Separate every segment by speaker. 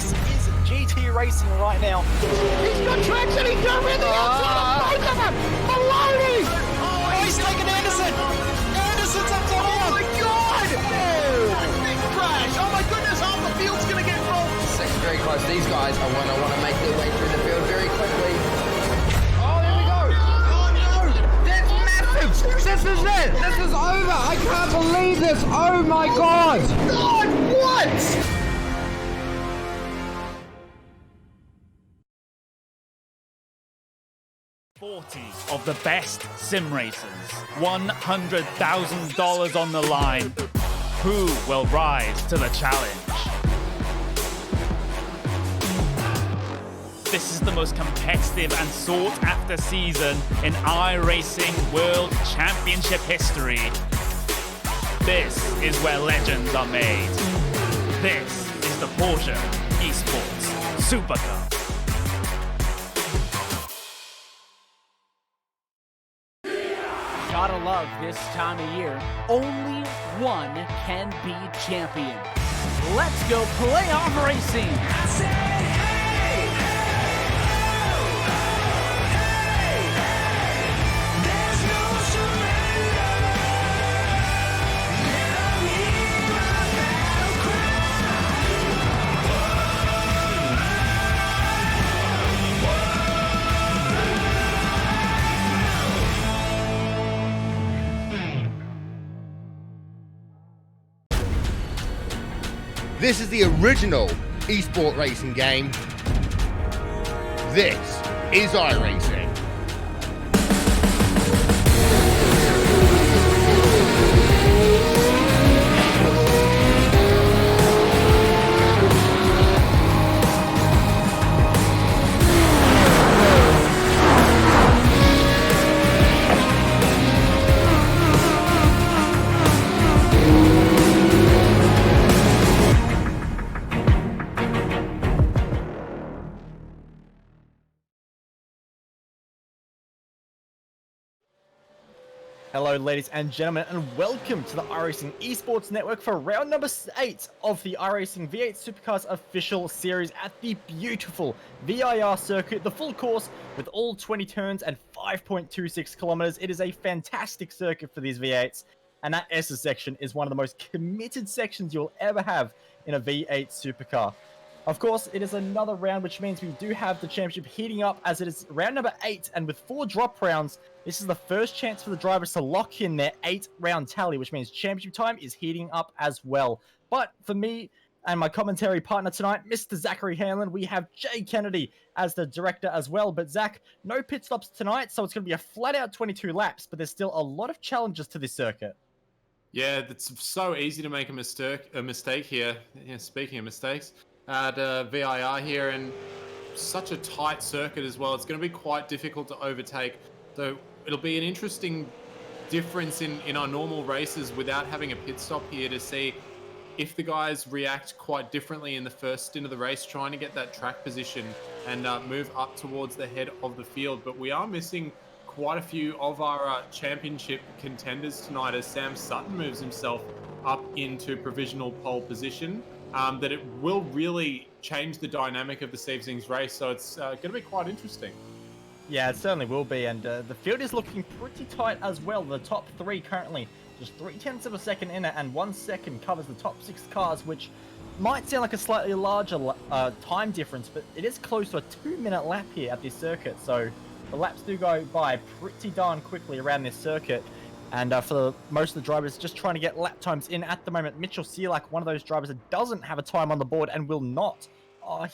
Speaker 1: This is GT Racing right now.
Speaker 2: He's got traction, he's got really outside of both of them! Maloney!
Speaker 1: Oh, he's taking Anderson! Anderson's up top!
Speaker 2: Oh my god! Big crash! Oh my goodness, half the field's gonna get rolled!
Speaker 3: Second very close. These guys are want to make their way through the field very quickly.
Speaker 2: Oh, there we go! Oh no!
Speaker 3: That's massive! This is it! This is over! I can't believe this! Oh my god!
Speaker 2: God, what?
Speaker 4: 40 of the best sim racers, $100,000 on the line. Who will rise to the challenge? This is the most competitive and sought after season in iRacing World Championship history. This is where legends are made. This is the Porsche Esports Supercar.
Speaker 5: Gotta love this time of year. Only one can be champion. Let's go playoff racing.
Speaker 6: This is the original esport racing game. This is iRacing.
Speaker 1: Hello ladies and gentlemen, and welcome to the iRacing Esports Network for round number 8 of the iRacing V8 Supercars official series at the beautiful VIR circuit, the full course with all 20 turns and 5.26 kilometers. It is a fantastic circuit for these V8s, and that S's section is one of the most committed sections you'll ever have in a V8 Supercar. Of course, it is another round, which means we do have the championship heating up as it is round number 8, and with 4 drop rounds, this is the first chance for the drivers to lock in their 8-round tally, which means championship time is heating up as well. But for me and my commentary partner tonight, Mr. Zachary Hanlon, we have Jay Kennedy as the director as well. But Zach, no pit stops tonight, so it's going to be a flat-out 22 laps, but there's still a lot of challenges to this circuit.
Speaker 7: Yeah, it's so easy to make a mistake here. Yeah, speaking of mistakes, at VIR here, and such a tight circuit as well. It's going to be quite difficult to overtake. So it'll be an interesting difference in our normal races without having a pit stop here to see if the guys react quite differently in the first stint of the race, trying to get that track position and move up towards the head of the field. But we are missing quite a few of our championship contenders tonight as Sam Sutton moves himself up into provisional pole position. That it will really change the dynamic of this evening's race, so it's going to be quite interesting.
Speaker 1: Yeah, it certainly will be, and the field is looking pretty tight as well. The top 3 currently just 0.3 of a second in it, and 1 second covers the top 6 cars, which might sound like a slightly larger time difference, but it is close to a 2-minute lap here at this circuit, so the laps do go by pretty darn quickly around this circuit. And for most of the drivers just trying to get lap times in at the moment, Mitchell Sealak, one of those drivers that doesn't have a time on the board and will not.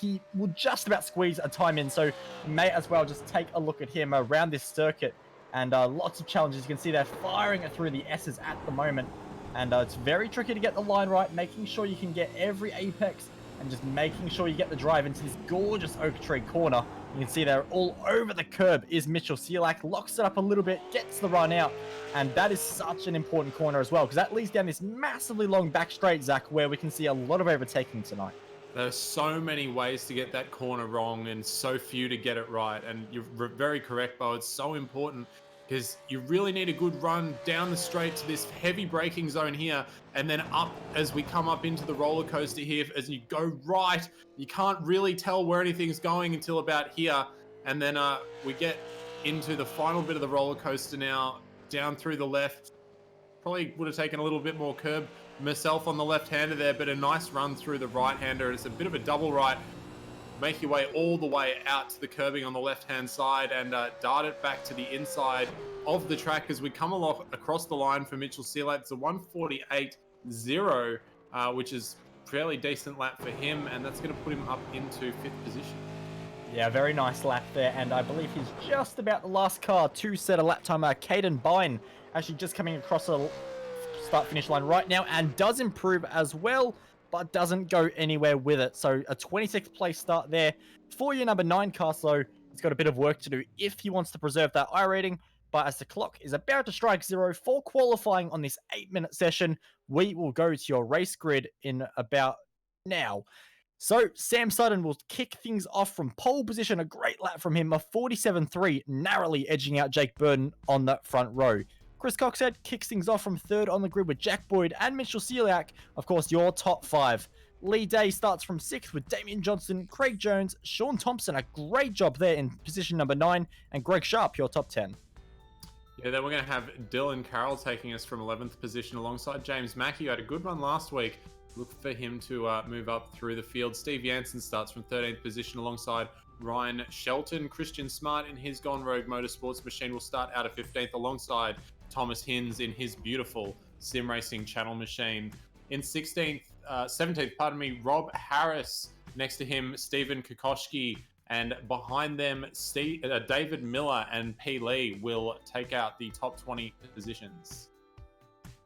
Speaker 1: He will just about squeeze a time in, so you may as well just take a look at him around this circuit. And lots of challenges. You can see they're firing it through the S's at the moment. And it's very tricky to get the line right, making sure you can get every apex and just making sure you get the drive into this gorgeous oak tree corner. You can see they're all over the curb is Mitchell Sealak, locks it up a little bit, gets the run out, and that is such an important corner as well, because that leads down this massively long back straight, Zach, where we can see a lot of overtaking tonight.
Speaker 7: There are so many ways to get that corner wrong and so few to get it right, and you're very correct, Bo. It's so important because you really need a good run down the straight to this heavy braking zone here, and then up as we come up into the roller coaster here. As you go right, you can't really tell where anything's going until about here, and then we get into the final bit of the roller coaster now, down through the left. Probably would have taken a little bit more curb myself on the left-hander there, but a nice run through the right-hander. It's a bit of a double right. Make your way all the way out to the curbing on the left-hand side and dart it back to the inside of the track as we come along across the line for Mitchell Seelap. It's a 1:48.0, which is fairly decent lap for him, and that's going to put him up into 5th position.
Speaker 1: Yeah, very nice lap there, and I believe he's just about the last car to set a lap time. Caden Bine actually just coming across the start-finish line right now and does improve as well, but doesn't go anywhere with it. So a 26th place start there for your number 9 car. So he's got a bit of work to do if he wants to preserve that I rating. But as the clock is about to strike 0 for qualifying on this 8-minute session, we will go to your race grid in about now. So Sam Sutton will kick things off from pole position. A great lap from him, a 47.3, narrowly edging out Jake Burton on that front row. Chris Coxhead kicks things off from 3rd on the grid with Jack Boyd and Mitchell Seelak, of course, your top 5. Lee Day starts from 6th with Damian Johnson, Craig Jones, Sean Thompson, a great job there in position number 9, and Greg Sharp, your top 10.
Speaker 7: Yeah, then we're going to have Dylan Carroll taking us from 11th position alongside James Mackey, who had a good run last week. Look for him to move up through the field. Steve Jansen starts from 13th position alongside Ryan Shelton. Christian Smart in his Gone Rogue Motorsports machine will start out of 15th alongside Thomas Hinz in his beautiful sim racing channel machine. In 17th, Rob Harris. Next to him, Stephen Kokoschki. And behind them, David Miller and P. Lee will take out the top 20 positions.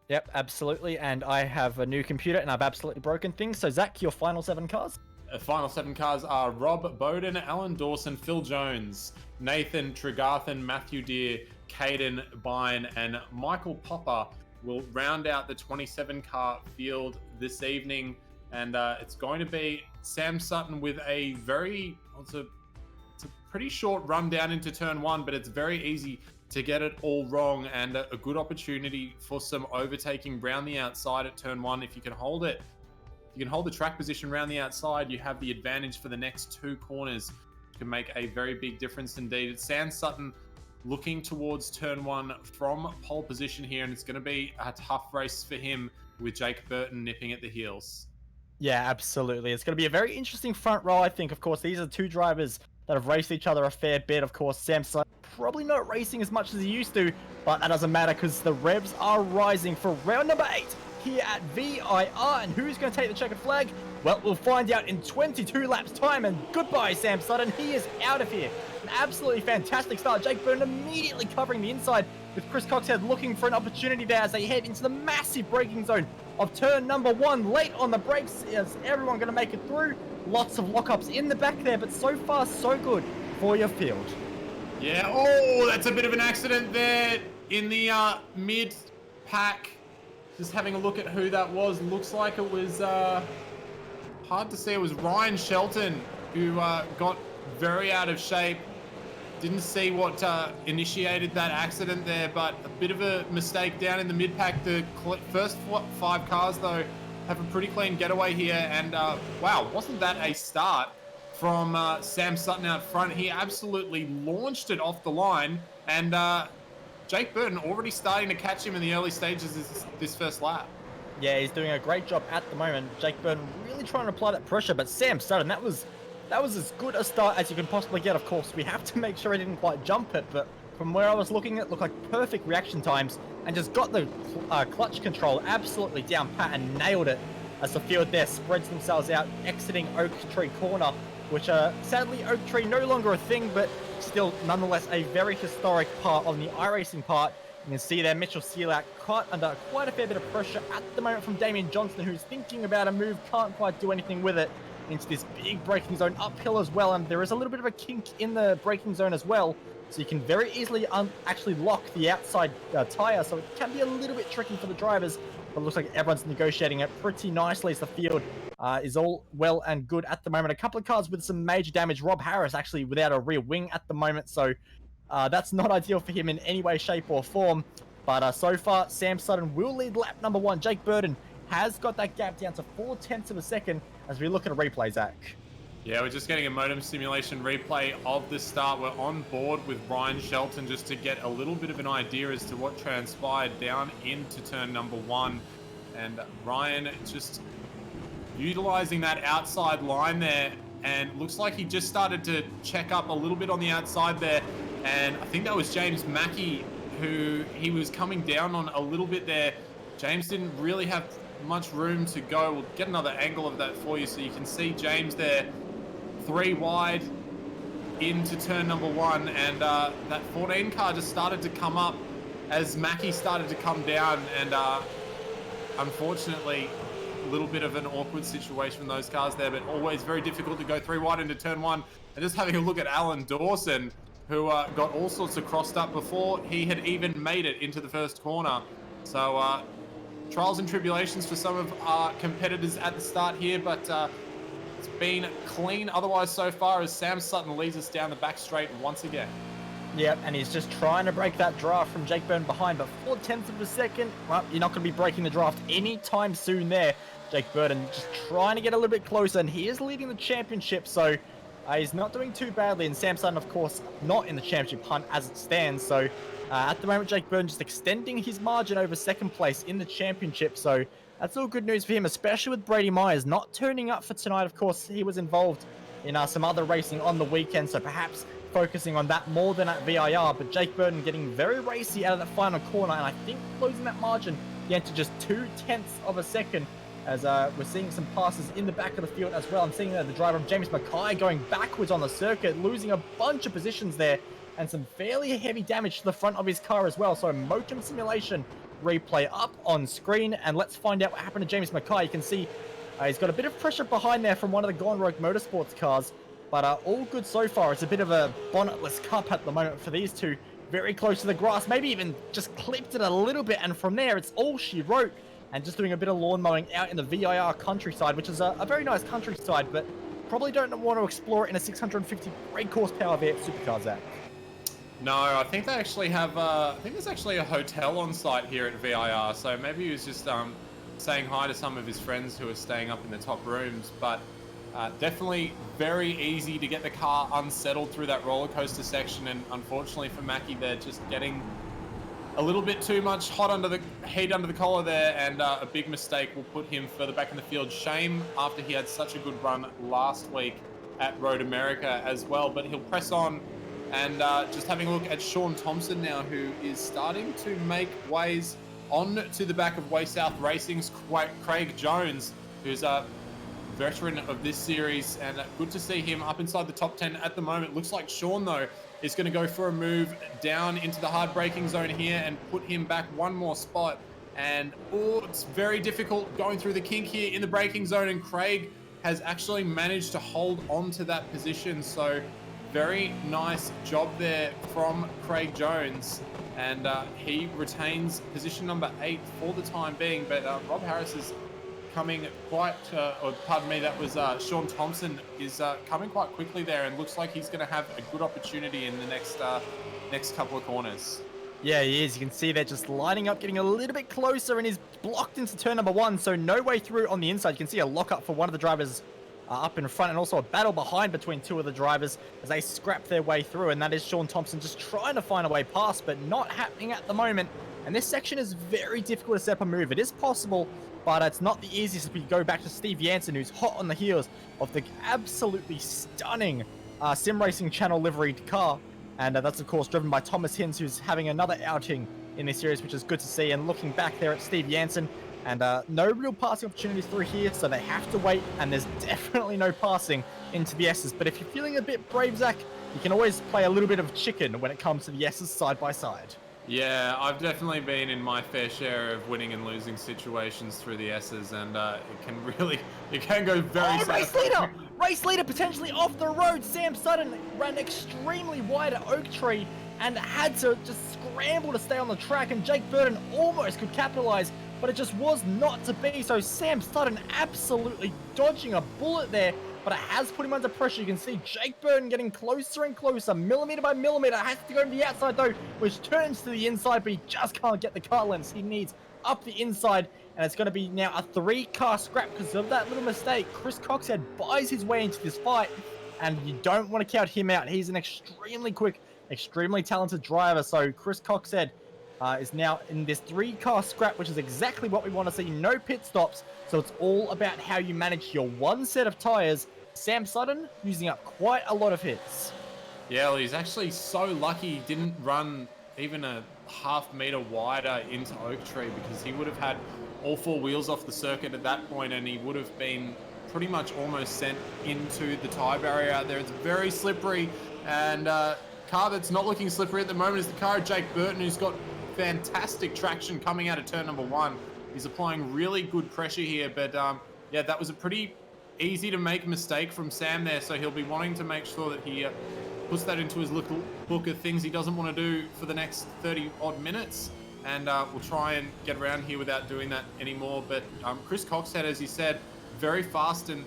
Speaker 1: Yep, absolutely. And I have a new computer and I've absolutely broken things. So Zach, your final 7 cars?
Speaker 7: Final 7 cars are Rob Bowden, Alan Dawson, Phil Jones, Nathan Tregarthen, Matthew Deere, Caden Bine, and Michael Popper will round out the 27 car field this evening. And it's going to be Sam Sutton with a it's a pretty short run down into turn 1, but it's very easy to get it all wrong, and a good opportunity for some overtaking round the outside at turn 1. If you can hold it, if you can hold the track position round the outside, you have the advantage for the next 2 corners. It can make a very big difference indeed. It's Sam Sutton looking towards turn 1 from pole position here, and it's going to be a tough race for him with Jake Burton nipping at the heels.
Speaker 1: Yeah, absolutely. It's going to be a very interesting front row, I think. Of course, these are 2 drivers that have raced each other a fair bit. Of course, Sam Sutton probably not racing as much as he used to, but that doesn't matter because the revs are rising for round number 8 here at VIR. And who's going to take the checkered flag? Well, we'll find out in 22 laps time, and goodbye, Sam Sutton. He is out of here. An absolutely fantastic start. Jake Burton immediately covering the inside with Chris Coxhead looking for an opportunity there as they head into the massive braking zone of turn number 1. Late on the brakes. Is everyone going to make it through? Lots of lockups in the back there, but so far so good for your field.
Speaker 7: Yeah, oh, that's a bit of an accident there in the mid-pack. Just having a look at who that was. Looks like it was, hard to see, it was Ryan Shelton who got very out of shape. Didn't see what initiated that accident there, but a bit of a mistake down in the mid-pack. The first 5 cars, though, have a pretty clean getaway here, and wow, wasn't that a start from Sam Sutton out front? He absolutely launched it off the line, and Jake Burton already starting to catch him in the early stages of this first lap.
Speaker 1: Yeah, he's doing a great job at the moment. Jake Burton really trying to apply that pressure, but Sam Sutton, that was as good a start as you can possibly get. Of course, we have to make sure he didn't quite jump it, but from where I was looking, it looked like perfect reaction times and just got the clutch control absolutely down pat and nailed it as the field there spreads themselves out, exiting Oak Tree Corner, which sadly Oak Tree no longer a thing, but still nonetheless a very historic part on the iRacing part. You can see there Mitchell Seelak caught under quite a fair bit of pressure at the moment from Damian Johnson, who's thinking about a move, can't quite do anything with it, into this big braking zone uphill as well, and there is a little bit of a kink in the braking zone as well, so you can very easily actually lock the outside tire, so it can be a little bit tricky for the drivers, but it looks like everyone's negotiating it pretty nicely as the field is all well and good at the moment. A couple of cars with some major damage. Rob Harris actually without a rear wing at the moment, so That's not ideal for him in any way, shape, or form. But so far, Sam Sutton will lead lap number 1. Jake Burton has got that gap down to 0.4 of a second as we look at a replay, Zach.
Speaker 7: Yeah, we're just getting a modem simulation replay of the start. We're on board with Ryan Shelton just to get a little bit of an idea as to what transpired down into turn number 1. And Ryan just utilizing that outside line there, and looks like he just started to check up a little bit on the outside there. And I think that was James Mackey who he was coming down on a little bit there. James didn't really have much room to go. We'll get another angle of that for you so you can see James there, 3 wide into turn number 1, and that 14 car just started to come up as Mackey started to come down, and unfortunately a little bit of an awkward situation with those cars there, but always very difficult to go 3 wide into turn 1. And just having a look at Alan Dawson, who got all sorts of crossed up before he had even made it into the first corner. So trials and tribulations for some of our competitors at the start here, but it's been clean otherwise so far as Sam Sutton leads us down the back straight once again.
Speaker 1: Yep, and he's just trying to break that draft from Jake Burton behind, but 0.4 of a second, well, you're not going to be breaking the draft anytime soon there. Jake Burton just trying to get a little bit closer, and he is leading the championship, so he's not doing too badly, and Sam Sutton, of course, not in the championship hunt as it stands, so at the moment, Jake Burton just extending his margin over second place in the championship, so that's all good news for him, especially with Brady Myers not turning up for tonight. Of course, he was involved in some other racing on the weekend, so perhaps focusing on that more than at VIR, but Jake Burton getting very racy out of that final corner, and I think closing that margin down to just 0.2 of a second, as we're seeing some passes in the back of the field as well. I'm seeing the driver of James Mackay going backwards on the circuit, losing a bunch of positions there, and some fairly heavy damage to the front of his car as well. So motion simulation replay up on screen, and let's find out what happened to James Mackay. You can see he's got a bit of pressure behind there from one of the Gone Rogue Motorsports cars, but all good so far. It's a bit of a bonnetless cup at the moment for these two, very close to the grass, maybe even just clipped it a little bit, and from there it's all she wrote, and just doing a bit of lawn mowing out in the VIR countryside, which is a very nice countryside, but probably don't want to explore it in a 650 brake horsepower V8 supercar, Zach.
Speaker 7: No, I think they actually have, I think there's actually a hotel on site here at VIR, so maybe he was just saying hi to some of his friends who are staying up in the top rooms, but definitely very easy to get the car unsettled through that roller coaster section, and unfortunately for Mackie, they're just getting a little bit too much heat under the collar there, and a big mistake will put him further back in the field. Shame after he had such a good run last week at Road America as well, but he'll press on. And just having a look at Sean Thompson now, who is starting to make ways on to the back of Way South Racing's Craig Jones, who's a veteran of this series, and good to see him up inside the top 10 at the moment. Looks like Sean, though, is going to go for a move down into the hard braking zone here and put him back one more spot. And it's very difficult going through the kink here in the braking zone, and Craig has actually managed to hold on to that position. So very nice job there from Craig Jones, and he retains position number 8 for the time being, but Rob Harris is coming quite, or pardon me, that was Sean Thompson is coming quite quickly there, and looks like he's going to have a good opportunity in the next couple of corners.
Speaker 1: Yeah, he is. You can see they're just lining up, getting a little bit closer, and he's blocked into turn number 1, so no way through on the inside. You can see a lockup for one of the drivers up in front, and also a battle behind between two of the drivers as they scrap their way through, and that is Sean Thompson just trying to find a way past, but not happening at the moment. And this section is very difficult to set up a move. It is possible, but it's not the easiest if we go back to Steve Jansen, who's hot on the heels of the absolutely stunning Sim Racing Channel liveried car. And that's, of course, driven by Thomas Hinz, who's having another outing in this series, which is good to see. And looking back there at Steve Jansen, and no real passing opportunities through here, so they have to wait, and there's definitely no passing into the S's. But if you're feeling a bit brave, Zach, you can always play a little bit of chicken when it comes to the S's side by side.
Speaker 7: Yeah, I've definitely been in my fair share of winning and losing situations through the S's, and it can go very sad.
Speaker 1: Race leader potentially off the road. Sam Sutton ran extremely wide at Oak Tree and had to just scramble to stay on the track, and Jake Burton almost could capitalize, but it just was not to be. So Sam Sutton absolutely dodging a bullet there but it has put him under pressure. You can see Jake Burton getting closer and closer, millimeter by millimeter. Has to go to the outside though, which turns to the inside, but he just can't get the car lengths he needs up the inside. And it's going to be now a 3-car scrap because of that little mistake. Chris Coxhead buys his way into this fight, and you don't want to count him out. He's an extremely quick, extremely talented driver. So Chris Coxhead is now in this 3-car scrap, which is exactly what we want to see. No pit stops, so it's all about how you manage your one set of tires. Sam Sutton using up quite a lot of hits.
Speaker 7: Yeah, well, he's actually so lucky he didn't run even a half meter wider into Oak Tree, because he would have had all 4 wheels off the circuit at that point, and he would have been pretty much almost sent into the tire barrier out there. It's very slippery, and car that's not looking slippery at the moment is the car of Jake Burton, who's got fantastic traction coming out of turn number 1. He's applying really good pressure here, but yeah, that was a pretty easy to make mistake from Sam there, so he'll be wanting to make sure that he puts that into his little book of things he doesn't want to do for the next 30 odd minutes. And we'll try and get around here without doing that anymore. But Chris Coxhead, as you said, very fast, and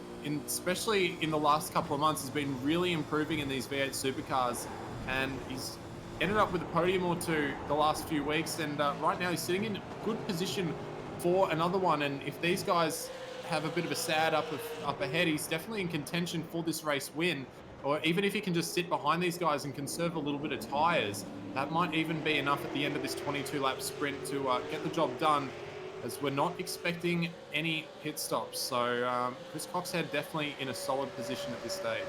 Speaker 7: especially in the last couple of months, has been really improving in these V8 supercars. And he's ended up with a podium or 2 the last few weeks. And right now he's sitting in good position for another one. And if these guys have a bit of a sad up ahead, he's definitely in contention for this race win. Or even if he can just sit behind these guys and conserve a little bit of tyres, that might even be enough at the end of this 22-lap sprint to get the job done, as we're not expecting any pit stops. So Chris Coxhead definitely in a solid position at this stage.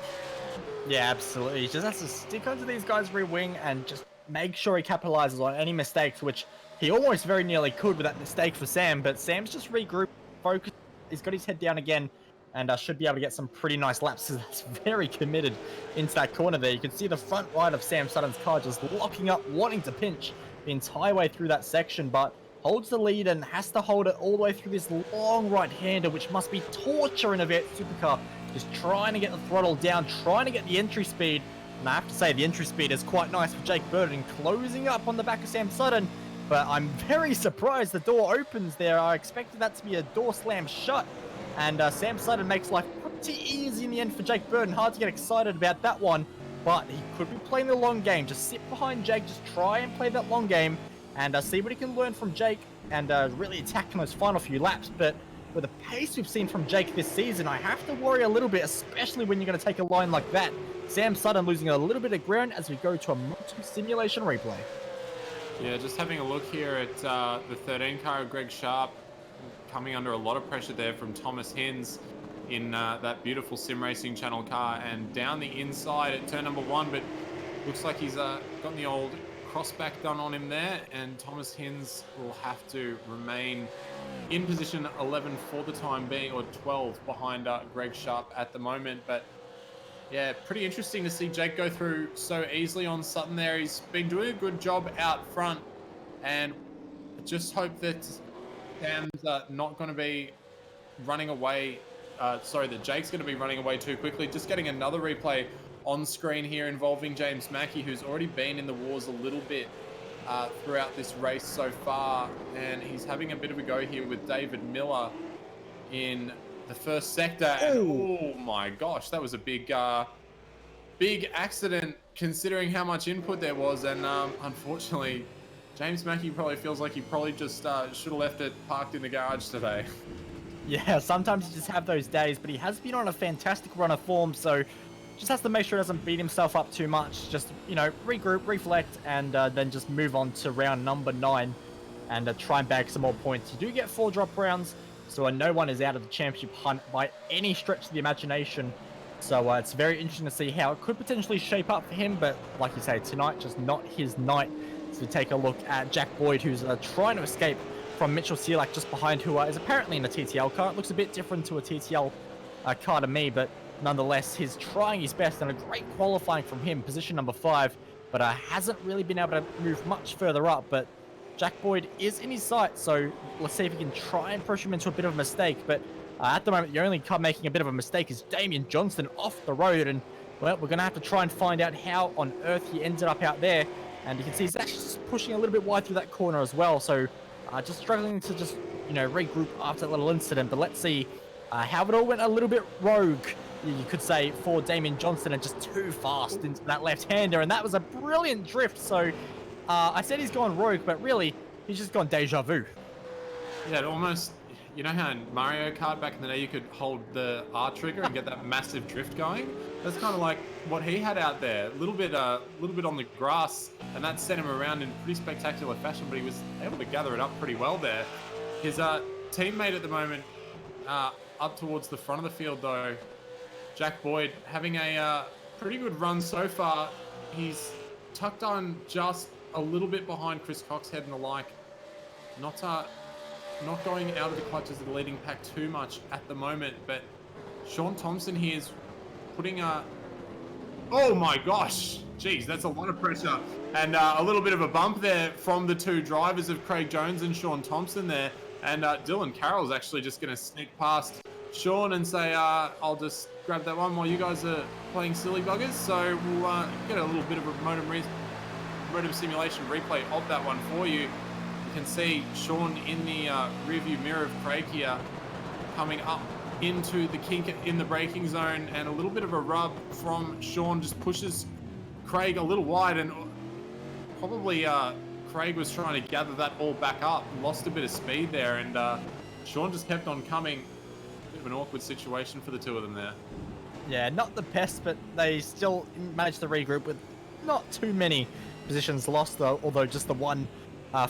Speaker 1: Yeah, absolutely. He just has to stick onto these guys' rear wing and just make sure he capitalizes on any mistakes, which he almost very nearly could with that mistake for Sam, but Sam's just regrouped, focused, he's got his head down again, and should be able to get some pretty nice laps. That's very committed into that corner there. You can see the front right of Sam Sutton's car just locking up, wanting to pinch the entire way through that section, but holds the lead and has to hold it all the way through this long right-hander, which must be torture in a V8 supercar. Just trying to get the throttle down, trying to get the entry speed. And I have to say, the entry speed is quite nice for Jake Burton, closing up on the back of Sam Sutton. But I'm very surprised the door opens there. I expected that to be a door slam shut. And Sam Sutton makes life pretty easy in the end for Jake Burton. Hard to get excited about that one. But he could be playing the long game. Just sit behind Jake, just try and play that long game. And see what he can learn from Jake and really attack in those final few laps. But with the pace we've seen from Jake this season, I have to worry a little bit, especially when you're going to take a line like that. Sam Sutton losing a little bit of ground as we go to a multi-simulation replay.
Speaker 7: Yeah, just having a look here at the 13 car of Greg Sharp, coming under a lot of pressure there from Thomas Hins in that beautiful Sim Racing Channel car, and down the inside at turn number 1, but looks like he's gotten the old crossback done on him there, and Thomas Hins will have to remain in position 11 for the time being, or 12 behind Greg Sharp at the moment. But yeah, pretty interesting to see Jake go through so easily on Sutton there. He's been doing a good job out front, and just hope that Sam's not going to be running away. That Jake's going to be running away too quickly. Just getting another replay on screen here involving James Mackey, who's already been in the wars a little bit throughout this race so far, and he's having a bit of a go here with David Miller in the first sector. And oh my gosh, that was a big accident considering how much input there was. And unfortunately, James Mackey probably feels like he probably just should have left it parked in the garage today. Yeah,
Speaker 1: sometimes you just have those days, but he has been on a fantastic run of form, so just has to make sure he doesn't beat himself up too much. Just, you know, regroup, reflect, and then just move on to round number 9 and try and bag some more points. You do get 4 drop rounds, so no one is out of the championship hunt by any stretch of the imagination. So it's very interesting to see how it could potentially shape up for him, but like you say, tonight, just not his night. So we take a look at Jack Boyd, who's trying to escape from Mitchell Sealak just behind, who is apparently in a TTL car. It looks a bit different to a TTL car to me, but nonetheless, he's trying his best, and a great qualifying from him, position number 5, but hasn't really been able to move much further up. But Jack Boyd is in his sight, so let's see if he can try and push him into a bit of a mistake. But at the moment, the only car making a bit of a mistake is Damian Johnston off the road, and well, we're going to have to try and find out how on earth he ended up out there. And you can see he's actually just pushing a little bit wide through that corner as well, so just struggling to just, you know, regroup after that little incident. But let's see how it all went a little bit rogue you could say, for Damien Johnson, and just too fast into that left-hander, and that was a brilliant drift. So I said he's gone rogue, but really, he's just gone deja vu.
Speaker 7: Yeah, it almost, you know how in Mario Kart back in the day you could hold the R trigger and get that massive drift going? That's kind of like what he had out there. A little bit on the grass, and that sent him around in pretty spectacular fashion, but he was able to gather it up pretty well there. His teammate at the moment, up towards the front of the field though, Jack Boyd, having a pretty good run so far. He's tucked on just a little bit behind Chris Coxhead and the like. Not going out of the clutches of the leading pack too much at the moment, but Sean Thompson here is putting oh my gosh, geez, that's a lot of pressure. And a little bit of a bump there from the two drivers of Craig Jones and Sean Thompson there. And Dylan Carroll's actually just going to sneak past Sean and say, I'll just grab that one while you guys are playing silly buggers. So we'll get a little bit of a modem simulation replay of that one for you. You can see Sean in the rearview mirror of Craig here, coming up into the kink in the braking zone, and a little bit of a rub from Sean just pushes Craig a little wide, and probably Craig was trying to gather that ball back up, lost a bit of speed there, and Sean just kept on coming. Bit of an awkward situation for the two of them there.
Speaker 1: Yeah, not the best, but they still managed to regroup with not too many positions lost, though, although just the one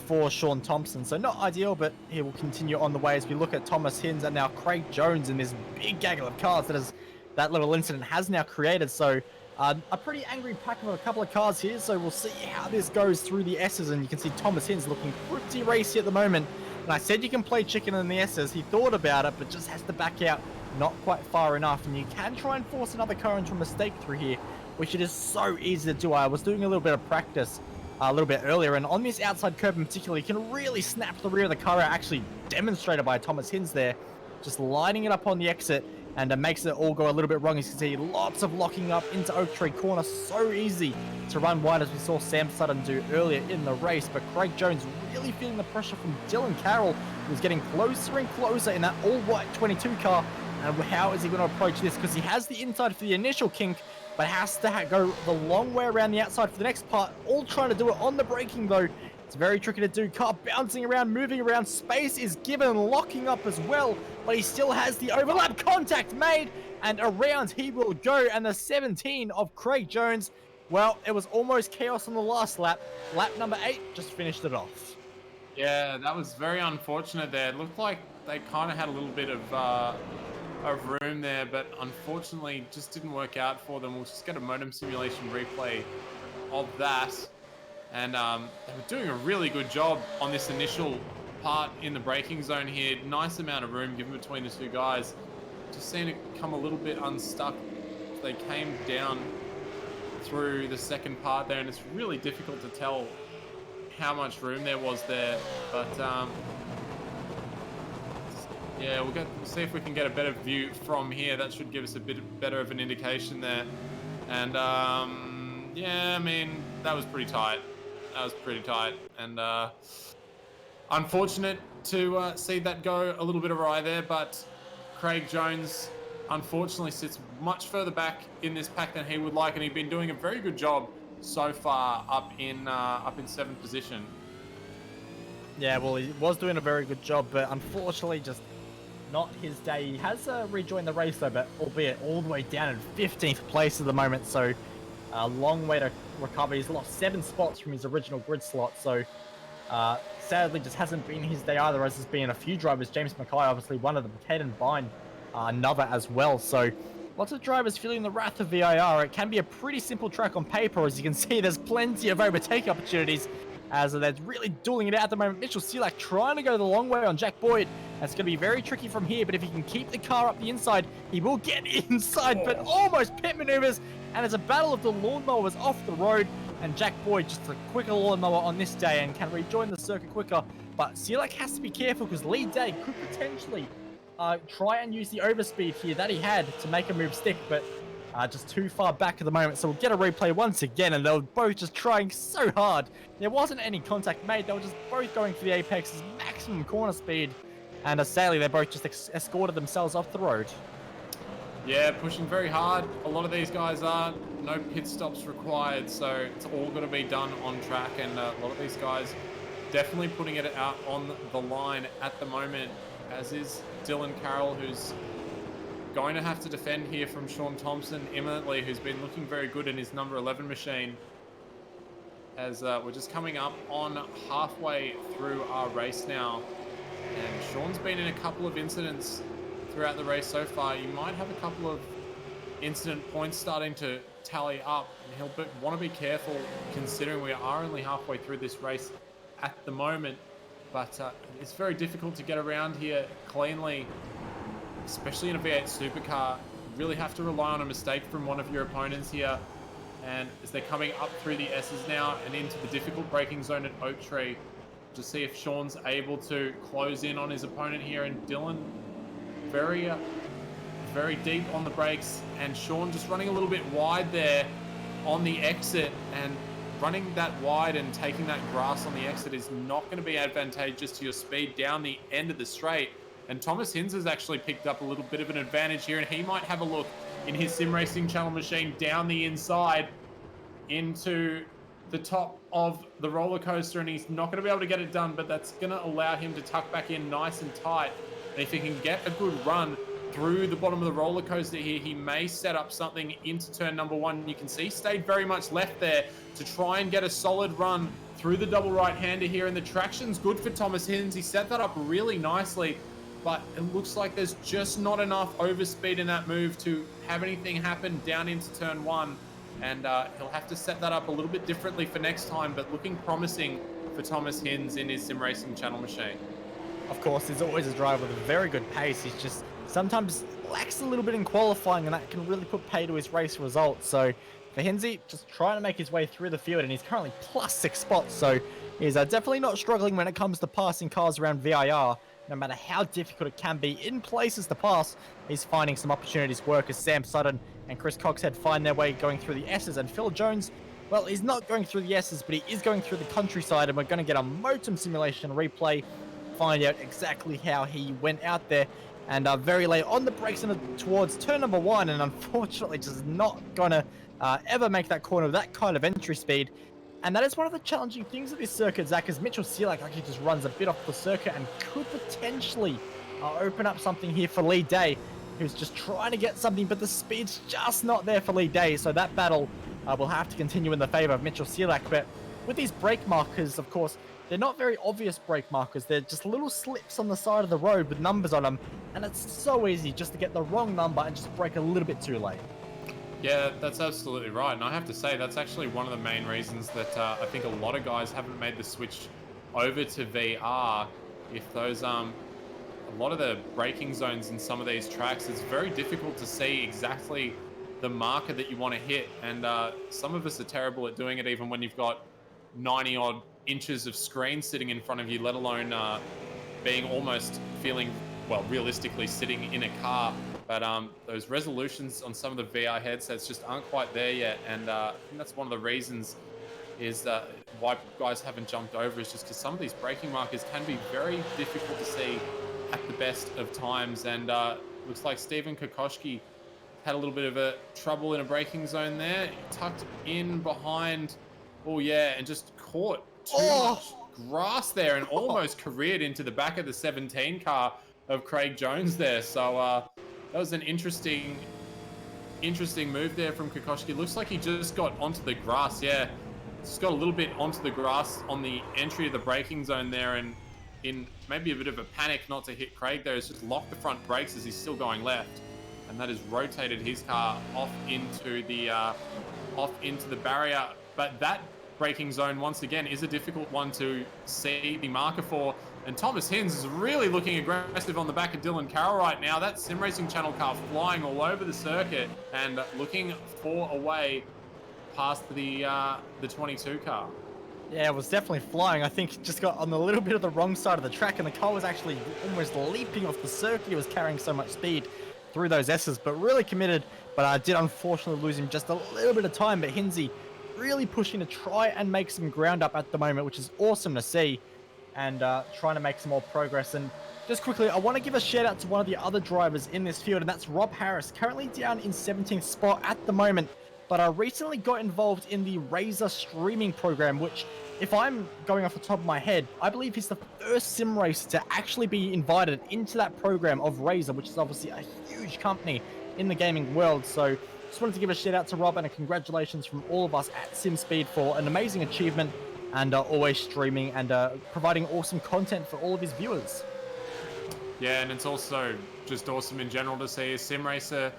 Speaker 1: for Sean Thompson. So not ideal, but he will continue on the way as we look at Thomas Hins and now Craig Jones in this big gaggle of cars that little incident has now created. So a pretty angry pack of a couple of cars here, so we'll see how this goes through the S's, and you can see Thomas Hins looking pretty racy at the moment. And I said you can play chicken in the S's. He thought about it, but just has to back out not quite far enough, and you can try and force another car into a mistake through here, which it is so easy to do. I was doing a little bit of practice a little bit earlier, and on this outside curb in particular, you can really snap the rear of the car out, actually demonstrated by Thomas Hins there, just lining it up on the exit, and it makes it all go a little bit wrong. As you can see, lots of locking up into Oak Tree Corner. So easy to run wide, as we saw Sam Sutton do earlier in the race. But Craig Jones really feeling the pressure from Dylan Carroll, who's getting closer and closer in that all-white 22 car. And how is he going to approach this? Because he has the inside for the initial kink, but has to go the long way around the outside for the next part. All trying to do it on the braking, though. It's very tricky to do. Car bouncing around, moving around. Space is given, locking up as well. But he still has the overlap. Contact made, and around he will go. And the 17 of Craig Jones, well, it was almost chaos on the last lap. Lap number 8 just finished it off.
Speaker 7: Yeah, that was very unfortunate there. It looked like they kind of had a little bit of room there, but unfortunately just didn't work out for them. We'll just get a modem simulation replay of that. And they were doing a really good job on this initial part in the braking zone here. Nice amount of room given between the two guys. Just seemed to come a little bit unstuck. They came down through the second part there, and it's really difficult to tell how much room there was there. But yeah, we'll see if we can get a better view from here. That should give us a bit better of an indication there. And yeah, I mean, that was pretty tight. That was pretty tight, and unfortunate to see that go a little bit awry there, but Craig Jones unfortunately sits much further back in this pack than he would like, and he'd been doing a very good job so far up in 7th position.
Speaker 1: Yeah, well, he was doing a very good job, but unfortunately just not his day. He has rejoined the race though, but albeit all the way down in 15th place at the moment, so a long way to recover. He's lost 7 spots from his original grid slot, so sadly just hasn't been his day either, as there's been a few drivers. James Mackay, obviously one of them, Caden Bine, another as well. So lots of drivers feeling the wrath of VIR. It can be a pretty simple track on paper. As you can see, there's plenty of overtake opportunities, as they're really dueling it out at the moment. Mitchell Selak trying to go the long way on Jack Boyd. That's going to be very tricky from here, but if he can keep the car up the inside, he will get inside, but almost pit maneuvers, and it's a battle of the lawnmowers off the road, and Jack Boyd just a quicker lawnmower on this day and can rejoin the circuit quicker. But Selak has to be careful, because Lee Day could potentially try and use the overspeed here that he had to make a move stick, but just too far back at the moment. So we'll get a replay once again, and they were both just trying so hard. There wasn't any contact made. They were just both going for the apex's maximum corner speed, and sadly they both just escorted themselves off the road.
Speaker 7: Yeah, pushing very hard. A lot of these guys are. No pit stops required, so it's all going to be done on track. And a lot of these guys definitely putting it out on the line at the moment, as is Dylan Carroll, who's going to have to defend here from Sean Thompson imminently, who's been looking very good in his number 11 machine. As we're just coming up on halfway through our race now. And Sean's been in a couple of incidents throughout the race so far. You might have a couple of incident points starting to tally up, and he'll want to be careful considering we are only halfway through this race at the moment. But it's very difficult to get around here cleanly, especially in a V8 supercar. You really have to rely on a mistake from one of your opponents here. And as they're coming up through the S's now and into the difficult braking zone at Oak Tree, to see if Sean's able to close in on his opponent here. And Dylan very deep on the brakes, and Sean just running a little bit wide there on the exit, and running that wide and taking that grass on the exit is not going to be advantageous to your speed down the end of the straight. And Thomas Hinz has actually picked up a little bit of an advantage here, and he might have a look in his Sim Racing Channel machine down the inside into the top of the roller coaster, and he's not going to be able to get it done, but that's going to allow him to tuck back in nice and tight. And if he can get a good run through the bottom of the roller coaster here, he may set up something into turn number 1. You can see he stayed very much left there to try and get a solid run through the double right-hander here, and the traction's good for Thomas Hinz. He set that up really nicely, but it looks like there's just not enough overspeed in that move to have anything happen down into turn 1. And he'll have to set that up a little bit differently for next time, but looking promising for Thomas Hinz in his Sim Racing Channel machine.
Speaker 1: Of course, there's always a driver with a very good pace. He's just sometimes lacks a little bit in qualifying, and that can really put pay to his race results. So for Hinzy, just trying to make his way through the field, and he's currently plus 6 spots. So he's definitely not struggling when it comes to passing cars around VIR. No matter how difficult it can be in places to pass, he's finding some opportunities work as Sam Sutton and Chris Coxhead find their way going through the S's. And Phil Jones, well, he's not going through the S's, but he is going through the countryside, and we're going to get a Motum simulation replay, find out exactly how he went out there. And very late on the brakes towards turn number 1, and unfortunately just not going to ever make that corner with that kind of entry speed. And that is one of the challenging things of this circuit, Zach, as Mitchell Seelak actually just runs a bit off the circuit and could potentially open up something here for Lee Day, who's just trying to get something, but the speed's just not there for Lee Day. So that battle will have to continue in the favor of Mitchell Seelak. But with these brake markers, of course, they're not very obvious brake markers. They're just little slips on the side of the road with numbers on them. And it's so easy just to get the wrong number and just brake a little bit too late.
Speaker 7: Yeah, that's absolutely right. And I have to say, that's actually one of the main reasons that I think a lot of guys haven't made the switch over to VR. If those, a lot of the braking zones in some of these tracks, it's very difficult to see exactly the marker that you want to hit. And some of us are terrible at doing it, even when you've got 90 odd inches of screen sitting in front of you, let alone being almost feeling, well, realistically sitting in a car. But those resolutions on some of the VR headsets just aren't quite there yet. And I think that's one of the reasons is why guys haven't jumped over, is just because some of these braking markers can be very difficult to see at the best of times. And looks like Stephen Kokoschki had a little bit of a trouble in a braking zone there. Tucked in behind, oh yeah, and just caught too much grass there and almost careered into the back of the 17 car of Craig Jones there. So that was an interesting move there from Kokoschki. Looks like he just got onto the grass. Yeah, just got a little bit onto the grass on the entry of the braking zone there, and in maybe a bit of a panic not to hit Craig there, has just locked the front brakes as he's still going left, and that has rotated his car off into the barrier. But that braking zone, once again, is a difficult one to see the marker for. And Thomas Hinz is really looking aggressive on the back of Dylan Carroll right now. That Sim Racing Channel car flying all over the circuit and looking for a way past the 22 car.
Speaker 1: Yeah, it was definitely flying. I think it just got on a little bit of the wrong side of the track, and the car was actually almost leaping off the circuit. It was carrying so much speed through those S's, but really committed. But I did unfortunately lose him just a little bit of time. But Hinzy really pushing to try and make some ground up at the moment, which is awesome to see. and trying to make some more progress. And just quickly, I want to give a shout out to one of the other drivers in this field, and that's Rob Harris, currently down in 17th spot at the moment. But I recently got involved in the Razor streaming program, which, if I'm going off the top of my head, I believe he's the first sim racer to actually be invited into that program of Razor, which is obviously a huge company in the gaming world. So just wanted to give a shout out to Rob and a congratulations from all of us at SimSpeed for an amazing achievement and always streaming and providing awesome content for all of his viewers.
Speaker 7: Yeah, and it's also just awesome in general to see a sim racer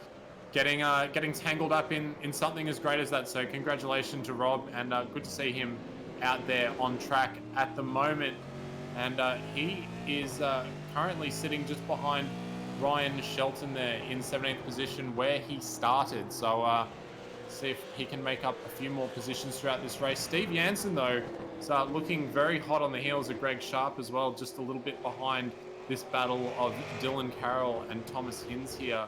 Speaker 7: getting tangled up in something as great as that. So congratulations to Rob, and good to see him out there on track at the moment. And he is currently sitting just behind Ryan Shelton there in 17th position where he started. So see if he can make up a few more positions throughout this race. Steve Jansen, though, is looking very hot on the heels of Greg Sharp as well, just a little bit behind this battle of Dylan Carroll and Thomas Hinz here.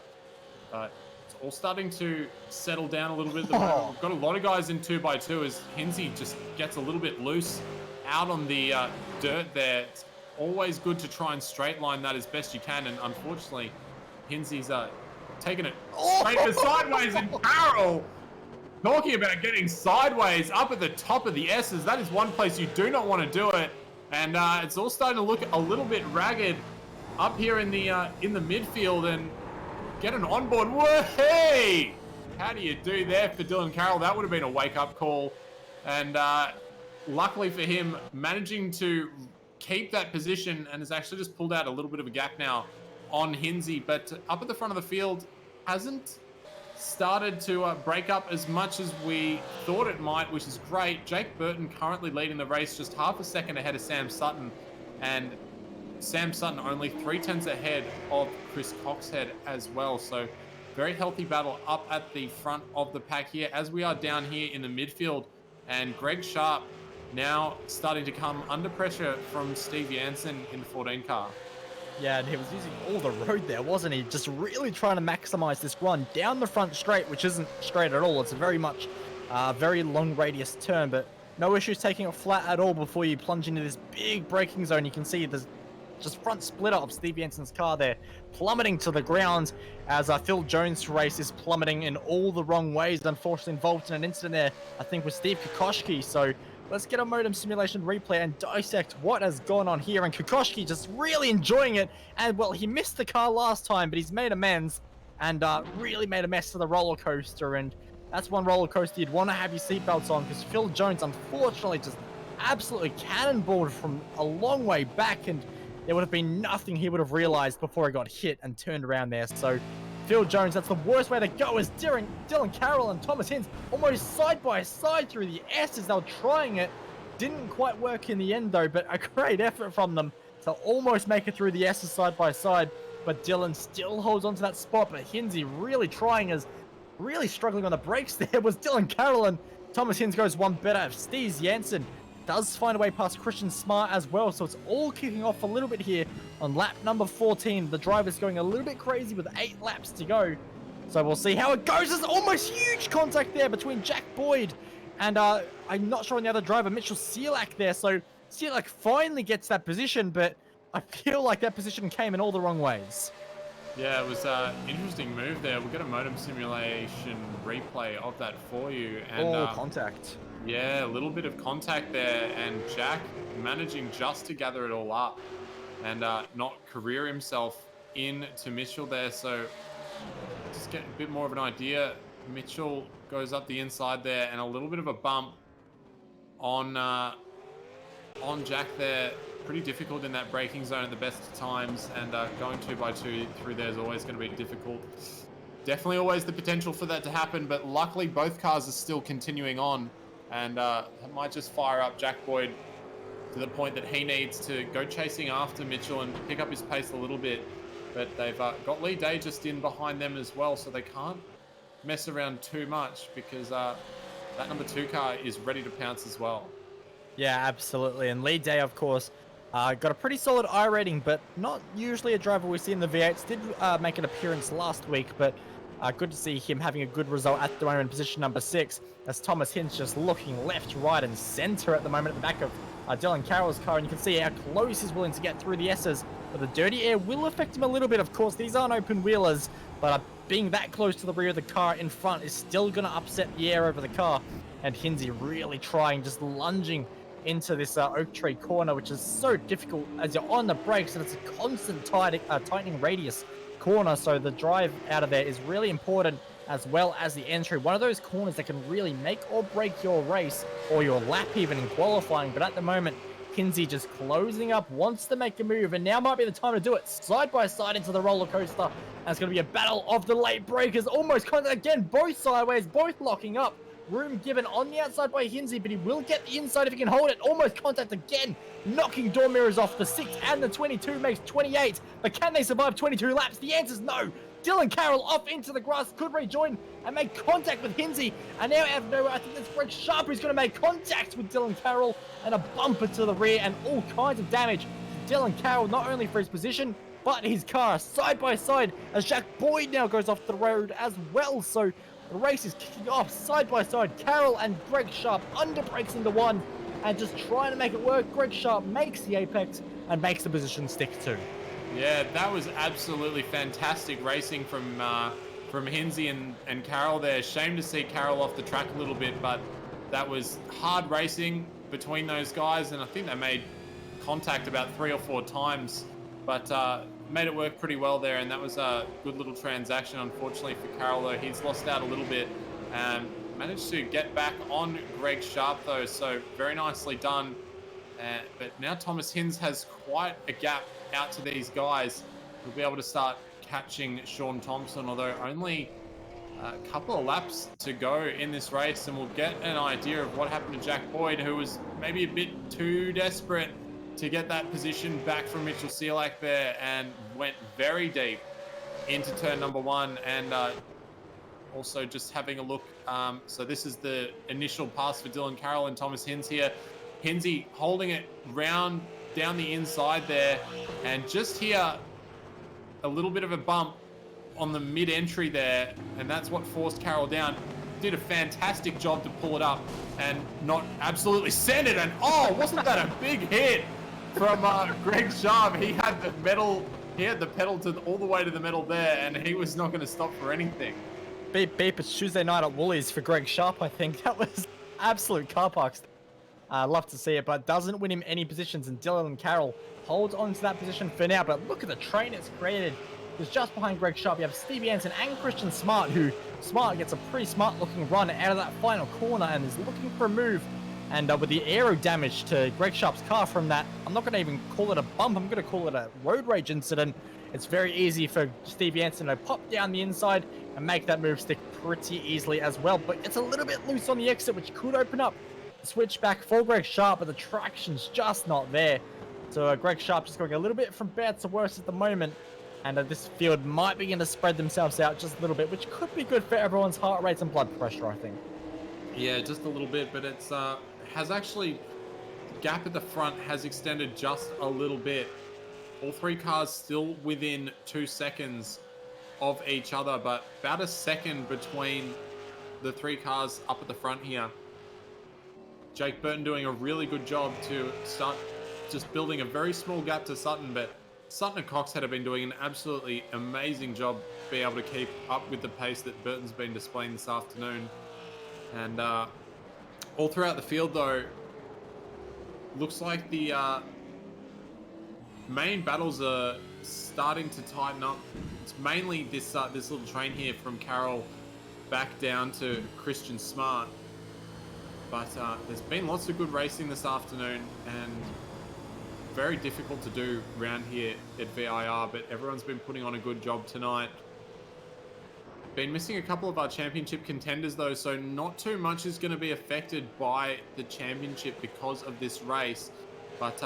Speaker 7: It's all starting to settle down a little bit. We've got a lot of guys in 2x2 as Hinzy just gets a little bit loose out on the dirt there. It's always good to try and straight line that as best you can, and unfortunately Hinzy's taking it straight to sideways, and Carroll talking about getting sideways up at the top of the S's. That is one place you do not want to do it, and it's all starting to look a little bit ragged up here in the midfield, and get an onboard. Whoa, hey! How do you do there for Dylan Carroll? That would have been a wake-up call. And luckily for him, managing to keep that position, and has actually just pulled out a little bit of a gap now on Hinzy. But up at the front of the field, hasn't started to break up as much as we thought it might, which is great. Jake Burton currently leading the race, just half a second ahead of Sam Sutton. And Sam Sutton only 0.3 ahead of Chris Coxhead as well. So very healthy battle up at the front of the pack here, as we are down here in the midfield. And Greg Sharp now starting to come under pressure from Steve Jansen in the 14 car.
Speaker 1: Yeah, and he was using all the road there, wasn't he? Just really trying to maximize this run down the front straight, which isn't straight at all. It's a very much, very long radius turn, but no issues taking it flat at all before you plunge into this big braking zone. You can see there's just front splitter of Steve Jensen's car there, plummeting to the ground as Phil Jones' race is plummeting in all the wrong ways. Unfortunately involved in an incident there, I think, with Steve Kokoschki. So let's get a modem simulation replay and dissect what has gone on here. And Kokoschki just really enjoying it. And well, he missed the car last time, but he's made amends and really made a mess of the roller coaster. And that's one roller coaster you'd want to have your seatbelts on, because Phil Jones unfortunately just absolutely cannonballed from a long way back, and there would have been nothing he would have realized before he got hit and turned around there. So Phil Jones, that's the worst way to go, as Dylan Carroll and Thomas Hinz almost side by side through the S's. They were trying it. Didn't quite work in the end though, but a great effort from them to almost make it through the S's side by side. But Dylan still holds on to that spot, but Hinzy really trying, as really struggling on the brakes there was Dylan Carroll, and Thomas Hinz goes one better. Steve Jansen does find a way past Christian Smart as well, so it's all kicking off a little bit here on lap number 14. The driver's going a little bit crazy with 8 laps to go, so we'll see how it goes. There's almost huge contact there between Jack Boyd and I'm not sure on the other driver, Mitchell Sealak there. So Sealak finally gets that position, but I feel like that position came in all the wrong ways.
Speaker 7: Yeah, it was an interesting move there. We'll get a modem simulation replay of that for you. And
Speaker 1: contact.
Speaker 7: Yeah, a little bit of contact there, and Jack managing just to gather it all up and not career himself into Mitchell there. So just get a bit more of an idea. Mitchell goes up the inside there, and a little bit of a bump on Jack there. Pretty difficult in that braking zone at the best of times, and going 2x2 through there is always going to be difficult. Definitely always the potential for that to happen, but luckily both cars are still continuing on, and it might just fire up Jack Boyd to the point that he needs to go chasing after Mitchell and pick up his pace a little bit. But they've got Lee Day just in behind them as well, so they can't mess around too much, because that number 2 car is ready to pounce as well.
Speaker 1: Yeah, absolutely. And Lee Day, of course, got a pretty solid I rating, but not usually a driver we see in the V8s. Did make an appearance last week, but Good to see him having a good result at the moment in position number 6, as Thomas Hinz just looking left, right, and center at the moment at the back of Dylan Carroll's car, and you can see how close he's willing to get through the S's, but the dirty air will affect him a little bit. Of course, these aren't open wheelers, but being that close to the rear of the car in front is still going to upset the air over the car, and Hinzy really trying, just lunging into this oak tree corner, which is so difficult as you're on the brakes, and it's a constant tightening radius corner, so the drive out of there is really important, as well as the entry. One of those corners that can really make or break your race or your lap even in qualifying, but at the moment Kinsey just closing up, wants to make a move, and now might be the time to do it. Side by side into the roller coaster, and it's going to be a battle of the late breakers. Almost contact again, both sideways, both locking up. Room given on the outside by Hinsey, but he will get the inside if he can hold it. Almost contact again, knocking door mirrors off. The 6 and the 22 makes 28, but can they survive 22 laps? The answer is no. Dylan Carroll off into the grass, could rejoin and make contact with Hinsey, and now out of nowhere, I think that's Greg Sharp who's going to make contact with Dylan Carroll, and a bumper to the rear, and all kinds of damage to Dylan Carroll, not only for his position, but his car side by side, as Jack Boyd now goes off the road as well. So the race is kicking off side by side. Carroll and Greg Sharp under brakes into one, and just trying to make it work. Greg Sharp makes the apex and makes the position stick too.
Speaker 7: Yeah, that was absolutely fantastic racing from Hinsey and Carroll there. Shame to see Carroll off the track a little bit, but that was hard racing between those guys, and I think they made contact about 3 or 4 times, but made it work pretty well there, and that was a good little transaction. Unfortunately for Carroll, though, he's lost out a little bit and managed to get back on Greg Sharp, though, so very nicely done. But now Thomas Hinz has quite a gap out to these guys. He'll be able to start catching Sean Thompson, although only a couple of laps to go in this race, and we'll get an idea of what happened to Jack Boyd, who was maybe a bit too desperate to get that position back from Mitchell Sealack there, and went very deep into turn number 1. And also just having a look, so this is the initial pass for Dylan Carroll and Thomas Hinz here. Hinsey holding it round down the inside there, and just here a little bit of a bump on the mid-entry there, and that's what forced Carroll down. Did a fantastic job to pull it up and not absolutely send it, and oh, wasn't that a big hit from Greg Sharp? He had the metal, he had the pedal to all the way to the metal there, and he was not going to stop for anything.
Speaker 1: Beep beep, it's Tuesday night at Woolies for Greg Sharp, I think. That was absolute car parks. Love to see it, but doesn't win him any positions, and Dylan Carroll holds on to that position for now. But look at the train it's created. Because just behind Greg Sharp, you have Stevie Anson and Christian Smart, who Smart gets a pretty smart looking run out of that final corner and is looking for a move. And with the aero damage to Greg Sharp's car from that, I'm not going to even call it a bump, I'm going to call it a road rage incident. It's very easy for Stevie Anson to pop down the inside and make that move stick pretty easily as well. But it's a little bit loose on the exit, which could open up switch back for Greg Sharp, but the traction's just not there. So Greg Sharp just going a little bit from bad to worse at the moment, and this field might begin to spread themselves out just a little bit, which could be good for everyone's heart rates and blood pressure, I think.
Speaker 7: Yeah, just a little bit, but it's has actually, the gap at the front has extended just a little bit. All 3 cars still within 2 seconds of each other, but about a second between the 3 cars up at the front here. Jake Burton doing a really good job to start just building a very small gap to Sutton, but Sutton and Coxhead have been doing an absolutely amazing job being able to keep up with the pace that Burton's been displaying this afternoon. And all throughout the field, though, looks like the main battles are starting to tighten up. It's mainly this little train here from Carroll back down to Christian Smart. But there's been lots of good racing this afternoon, and very difficult to do around here at VIR, but everyone's been putting on a good job tonight. Been missing a couple of our championship contenders though, so not too much is going to be affected by the championship because of this race. But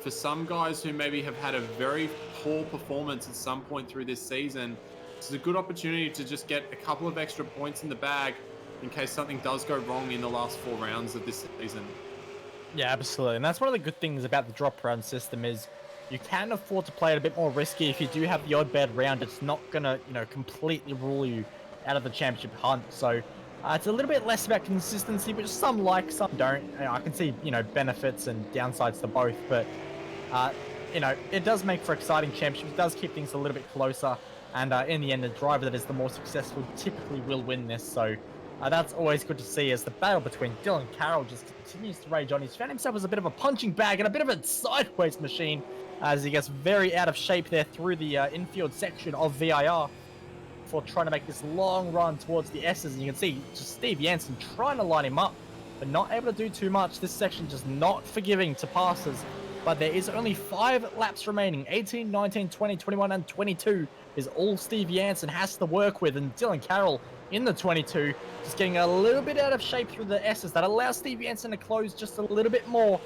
Speaker 7: for some guys who maybe have had a very poor performance at some point through this season, this is a good opportunity to just get a couple of extra points in the bag in case something does go wrong in the last 4 rounds of this season.
Speaker 1: Yeah, absolutely. And that's one of the good things about the drop round system is you can afford to play it a bit more risky. If you do have the odd bad round, it's not going to, completely rule you out of the championship hunt. So it's a little bit less about consistency, which some like, some don't. I can see, benefits and downsides to both, but it does make for exciting championships. It does keep things a little bit closer, and in the end, the driver that is the more successful typically will win this. So that's always good to see, as the battle between Dylan Carroll just continues to rage on. He's found himself as a bit of a punching bag and a bit of a sideways machine, as he gets very out of shape there through the infield section of VIR for trying to make this long run towards the S's. And you can see just Steve Jansen trying to line him up, but not able to do too much. This section just not forgiving to passers. But there is only 5 laps remaining. 18, 19, 20, 21, and 22 is all Steve Jansen has to work with. And Dylan Carroll in the 22 just getting a little bit out of shape through the S's. That allows Steve Jansen to close just a little bit more.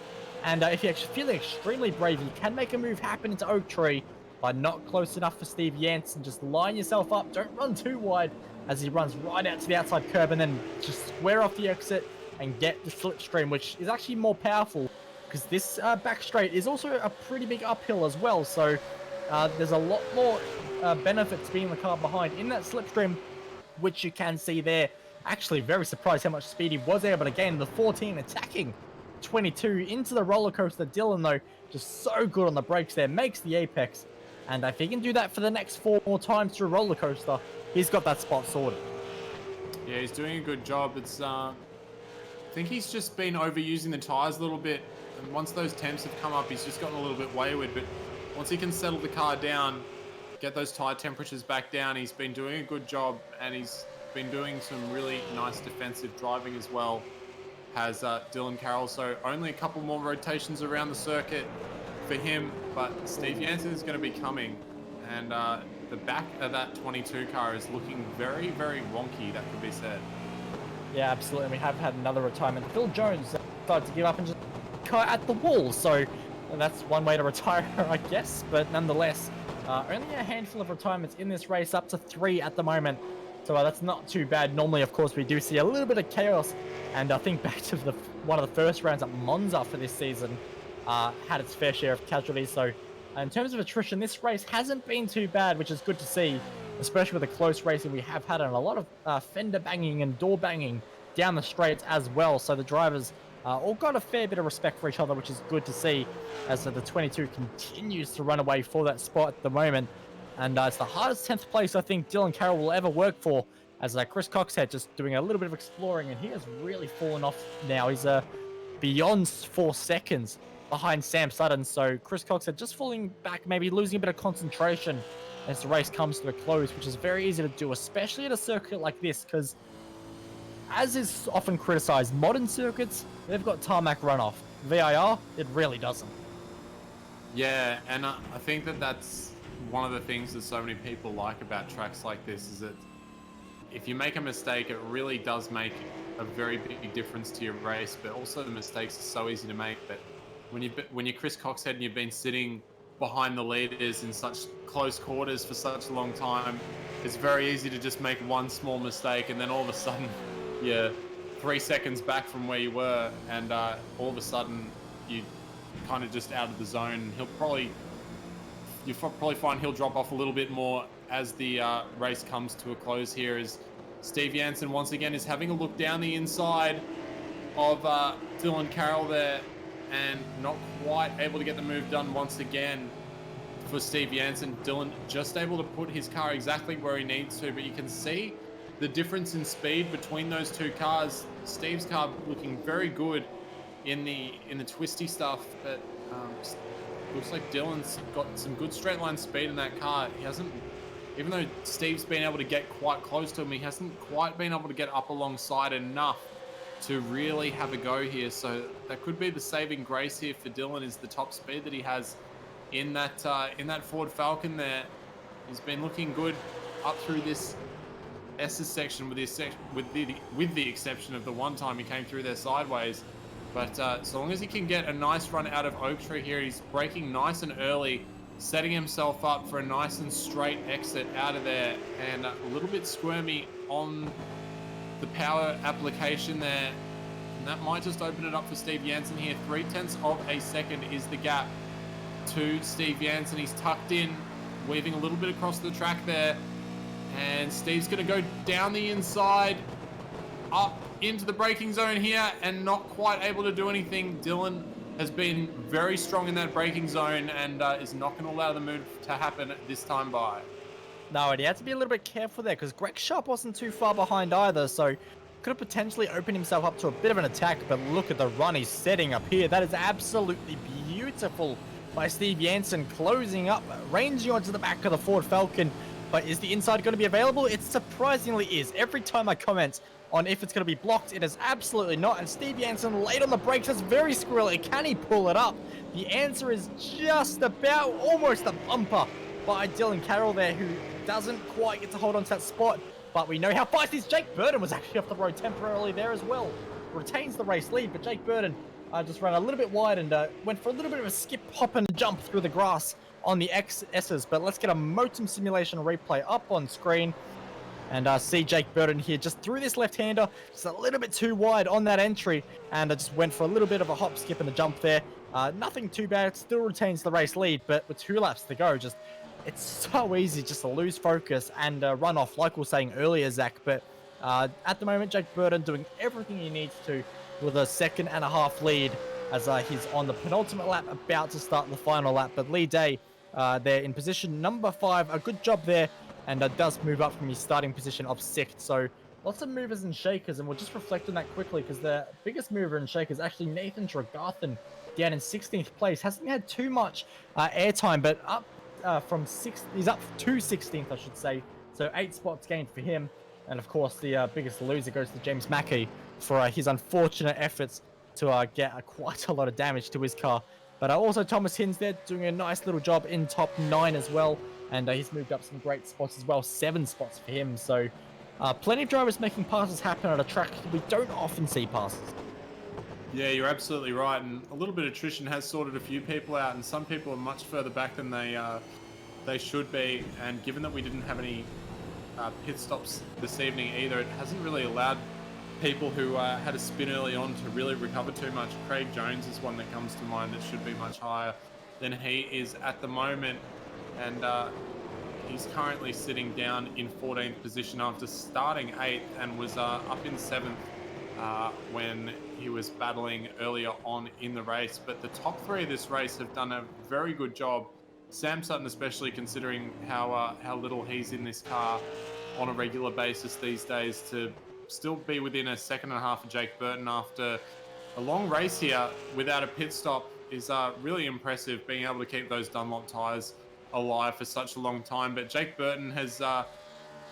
Speaker 1: And if you're actually feeling extremely brave, you can make a move happen into Oak Tree, but not close enough for Steve Jansen. Just line yourself up. Don't run too wide, as he runs right out to the outside curb and then just square off the exit and get the slipstream, which is actually more powerful, because this back straight is also a pretty big uphill as well. So there's a lot more benefit to being the car behind in that slipstream, which you can see there. Actually, very surprised how much speed he was able to gain. The 14 attacking 22 into the roller coaster. Dylan, though, just so good on the brakes there, makes the apex. And if he can do that for the next 4 more times through roller coaster, he's got that spot sorted.
Speaker 7: Yeah, he's doing a good job. It's I think he's just been overusing the tires a little bit. And once those temps have come up, he's just gotten a little bit wayward. But once he can settle the car down, get those tire temperatures back down, he's been doing a good job. And he's been doing some really nice defensive driving as well, has Dylan Carroll. So only a couple more rotations around the circuit for him. But Steve Jansen is going to be coming. And the back of that 22 car is looking very, very wonky, that could be said.
Speaker 1: Yeah, absolutely. We have had another retirement. Phil Jones decided to give up and just car at the wall. So that's one way to retire, I guess. But nonetheless, only a handful of retirements in this race, up to 3 at the moment. So that's not too bad. Normally, of course, we do see a little bit of chaos. And I think back to one of the first rounds at Monza for this season had its fair share of casualties. So in terms of attrition, this race hasn't been too bad, which is good to see, especially with the close racing we have had, and a lot of fender banging and door banging down the straights as well. So the drivers all got a fair bit of respect for each other, which is good to see, as the 22 continues to run away for that spot at the moment. And it's the hardest 10th place I think Dylan Carroll will ever work for, as Chris Coxhead just doing a little bit of exploring, and he has really fallen off now. He's beyond 4 seconds behind Sam Sutton. So Chris Coxhead just falling back, maybe losing a bit of concentration as the race comes to a close, which is very easy to do, especially at a circuit like this, because as is often criticized, modern circuits, they've got tarmac runoff. VIR, it really doesn't.
Speaker 7: Yeah, and I think that's one of the things that so many people like about tracks like this, is that if you make a mistake, it really does make a very big difference to your race. But also the mistakes are so easy to make that when you're Chris Coxhead and you've been sitting behind the leaders in such close quarters for such a long time, it's very easy to just make one small mistake, and then all of a sudden you're 3 seconds back from where you were, and all of a sudden you kind of just out of the zone. You'll probably find he'll drop off a little bit more as the race comes to a close here, as Steve Jansen once again is having a look down the inside of Dylan Carroll there, and not quite able to get the move done once again for Steve Jansen. Dylan just able to put his car exactly where he needs to, but you can see the difference in speed between those two cars. Steve's car looking very good in the twisty stuff, but looks like Dylan's got some good straight line speed in that car. He hasn't, even though Steve's been able to get quite close to him, he hasn't quite been able to get up alongside enough to really have a go here. So that could be the saving grace here for Dylan, is the top speed that he has in that Ford Falcon there. He's been looking good up through this S's section, with the exception of the one time he came through there sideways. But so long as he can get a nice run out of Oak Tree here, he's braking nice and early, setting himself up for a nice and straight exit out of there, and a little bit squirmy on the power application there. And that might just open it up for Steve Jansen here. 0.3 of a second is the gap to Steve Jansen. He's tucked in, weaving a little bit across the track there, And Steve's going to go down the inside, up into the braking zone here, and not quite able to do anything. Dylan has been very strong in that braking zone and is not going to allow the move to happen this time by.
Speaker 1: No, and he had to be a little bit careful there because Greg Sharp wasn't too far behind either, so could have potentially opened himself up to a bit of an attack, but look at the run he's setting up here. That is absolutely beautiful by Steve Jansen, closing up, ranging onto the back of the Ford Falcon. But is the inside going to be available? It surprisingly is. Every time I comment on if it's going to be blocked, it is absolutely not. And Steve Jansen late on the brakes is very squirrely. Can he pull it up? The answer is just about almost a bumper by Dylan Carroll there, who doesn't quite get to hold on to that spot. But we know how feisty Jake Burton was actually off the road temporarily there as well. Retains the race lead, but Jake Burton just ran a little bit wide and went for a little bit of a skip, hop, and jump through the grass on the XS's. But let's get a Motum simulation replay up on screen and see Jake Burton here just threw this left-hander just a little bit too wide on that entry, and just went for a little bit of a hop, skip, and a jump there. Nothing too bad. It still retains the race lead, but with 2 laps to go, just it's so easy just to lose focus and run off, like we were saying earlier, Zach. But at the moment, Jake Burton doing everything he needs to with a 2.5-second lead as he's on the penultimate lap, about to start the final lap. But Lee Day there in position number 5, a good job there, and does move up from his starting position of 6th. So lots of movers and shakers, and we'll just reflect on that quickly because the biggest mover and shaker is actually Nathan Tregarthen down in 16th place. Hasn't had too much airtime, but up from 6th, he's up to 16th, I should say. So 8 spots gained for him. And of course, the biggest loser goes to James Mackey for his unfortunate efforts to get quite a lot of damage to his car. But also Thomas Hinds there doing a nice little job in top 9 as well. And he's moved up some great spots as well, 7 spots for him. So plenty of drivers making passes happen at a track we don't often see passes.
Speaker 7: Yeah, you're absolutely right. And a little bit of attrition has sorted a few people out, and some people are much further back than they should be. And given that we didn't have any pit stops this evening either, it hasn't really allowed people who had a spin early on to really recover too much. Craig Jones is one that comes to mind that should be much higher than he is at the moment. And he's currently sitting down in 14th position after starting 8th and was up in 7th when he was battling earlier on in the race. But the top 3 of this race have done a very good job. Sam Sutton especially, considering how little he's in this car on a regular basis these days, to still be within a second and a half of Jake Burton after a long race here without a pit stop is really impressive, being able to keep those Dunlop tyres alive for such a long time. But Jake Burton has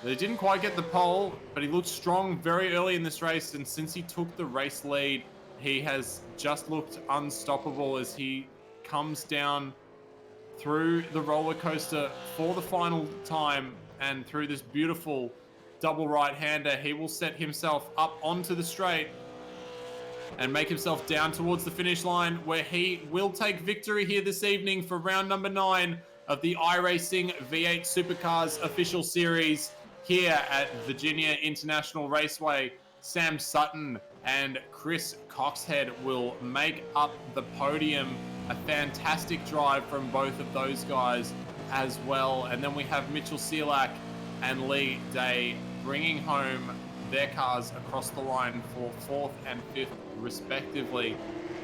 Speaker 7: they didn't quite get the pole, but he looked strong very early in this race, and since he took the race lead, he has just looked unstoppable as he comes down through the roller coaster for the final time, and through this beautiful double right-hander, he will set himself up onto the straight and make himself down towards the finish line, where he will take victory here this evening for round number 9 of the iRacing V8 Supercars official series here at Virginia International Raceway. Sam Sutton and Chris Coxhead will make up the podium. A fantastic drive from both of those guys as well. And then we have Mitchell Selak and Lee Day bringing home their cars across the line for 4th and 5th respectively.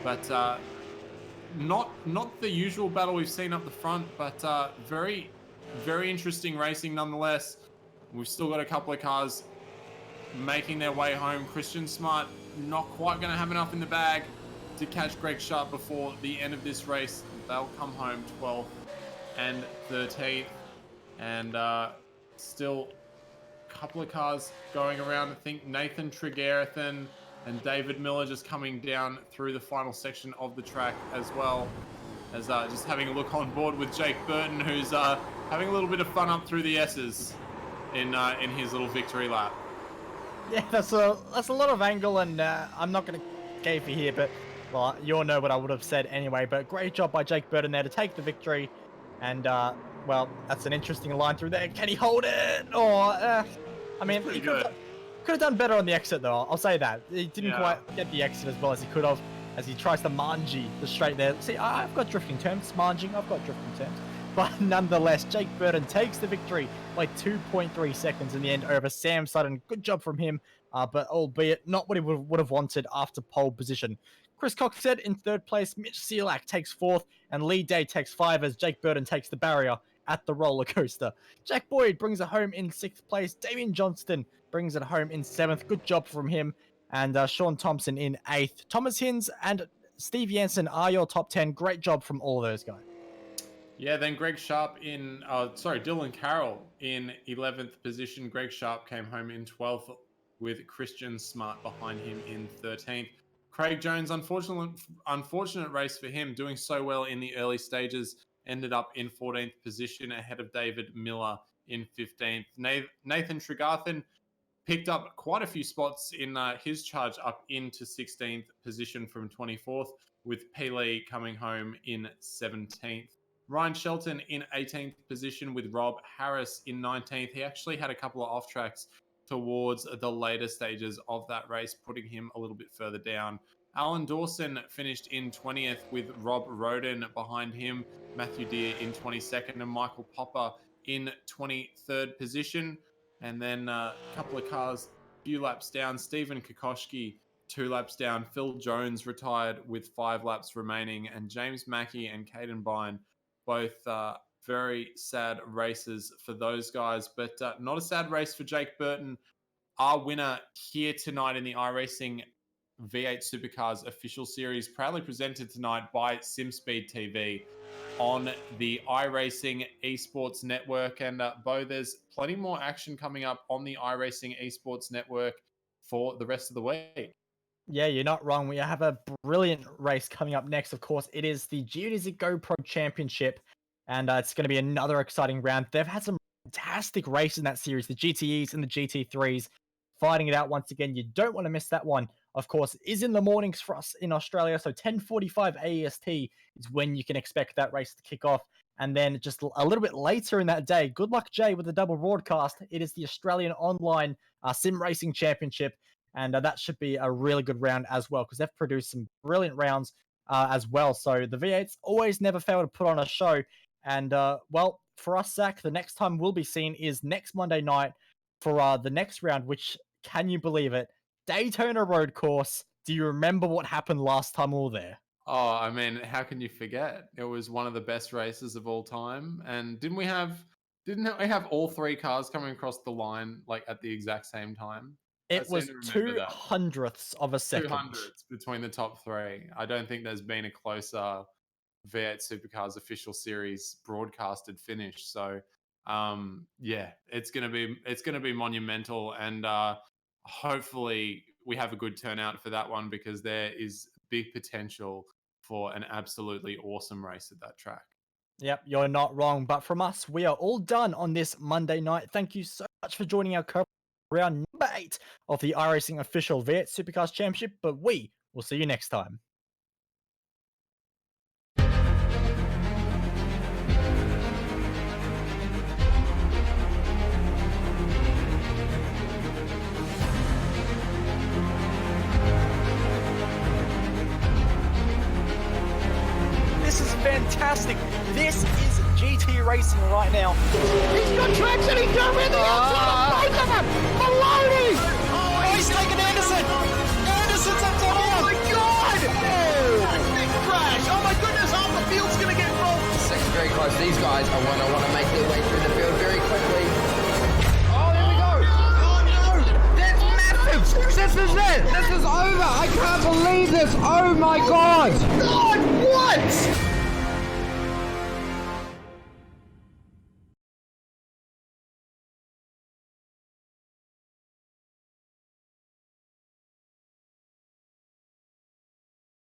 Speaker 7: But not the usual battle we've seen up the front, but very, very interesting racing nonetheless. We've still got a couple of cars making their way home. Christian Smart not quite going to have enough in the bag to catch Greg Sharp before the end of this race. They'll come home 12th and 13th, and still a couple of cars going around. I think Nathan Tregarthen and David Miller just coming down through the final section of the track as well, as just having a look on board with Jake Burton, who's having a little bit of fun up through the S's in his little victory lap.
Speaker 1: Yeah, that's a lot of angle, and I'm not going to cave for here, but well, you all know what I would have said anyway. But great job by Jake Burton there to take the victory, and well, that's an interesting line through there. Can he hold it? Or I mean, he could have done better on the exit though. I'll say that he didn't quite get the exit as well as he could have, as he tries to manji the straight there. See, I've got drifting terms, manging. I've got drifting terms. But nonetheless, Jake Burton takes the victory by 2.3 seconds in the end over Sam Sutton. Good job from him, but albeit not what he would have wanted after pole position. Chris Cox said in third place, Mitch Selak takes fourth, and Lee Day takes 5 as Jake Burton takes the barrier at the roller coaster. Jack Boyd brings it home in 6th place. Damian Johnston brings it home in 7th. Good job from him. And Sean Thompson in 8th. Thomas Hins and Steve Jansen are your top 10. Great job from all of those guys.
Speaker 7: Yeah, then Greg Sharp Dylan Carroll in 11th position. Greg Sharp came home in 12th with Christian Smart behind him in 13th. Craig Jones, unfortunate race for him, doing so well in the early stages, ended up in 14th position ahead of David Miller in 15th. Nathan Tregarthen picked up quite a few spots in his charge up into 16th position from 24th, with Pele coming home in 17th. Ryan Shelton in 18th position with Rob Harris in 19th. He actually had a couple of off tracks towards the later stages of that race, putting him a little bit further down. Alan Dawson finished in 20th with Rob Roden behind him, Matthew Deere in 22nd, and Michael Popper in 23rd position. And then a couple of cars, few laps down, Stephen Kokoschki 2 laps down, Phil Jones retired with 5 laps remaining, and James Mackey and Caden Byrne, both very sad races for those guys, but not a sad race for Jake Burton, our winner here tonight in the iRacing V8 Supercars official series, proudly presented tonight by SimSpeed TV on the iRacing Esports Network. And Bo, there's plenty more action coming up on the iRacing Esports Network for the rest of the week.
Speaker 1: Yeah, you're not wrong. We have a brilliant race coming up next. Of course, it is the Geodesy GoPro Championship, and it's going to be another exciting round. They've had some fantastic races in that series, the GTEs and the GT3s, fighting it out once again. You don't want to miss that one. Of course, is in the mornings for us in Australia, so 10:45 AEST is when you can expect that race to kick off. And then just a little bit later in that day, good luck, Jay, with the double broadcast. It is the Australian Online Sim Racing Championship. And that should be a really good round as well, because they've produced some brilliant rounds as well. So the V8s always never fail to put on a show. And, well, for us, Zach, the next time we'll be seen is next Monday night for the next round, which, can you believe it, Daytona Road Course. Do you remember what happened last time we were there?
Speaker 7: Oh, I mean, how can you forget? It was one of the best races of all time. And didn't we have all 3 cars coming across the line like at the exact same time?
Speaker 1: It was 200ths of a second.
Speaker 7: 200ths between the top 3. I don't think there's been a closer V8 Supercars official series broadcasted finish. So, yeah, it's gonna be monumental, and hopefully we have a good turnout for that one, because there is big potential for an absolutely awesome race at that track.
Speaker 1: Yep, you're not wrong. But from us, we are all done on this Monday night. Thank you so much for joining our round number 8 of the iRacing official V8 Supercars Championship, but we will see you next time. This is fantastic. This is GT racing right now.
Speaker 2: He's got traction, he's got rid of the outside of both of them! Maloney!
Speaker 1: Oh, he's taken Anderson! Anderson's up top!
Speaker 2: Oh my god! Oh! Big crash! Oh my goodness, half the field's gonna get rolled!
Speaker 3: Second very close. These guys are want to make their way through the field very quickly. Oh, here we go! Oh no! That's massive! This is it! This is over! I can't believe this! Oh my god!
Speaker 2: God, what?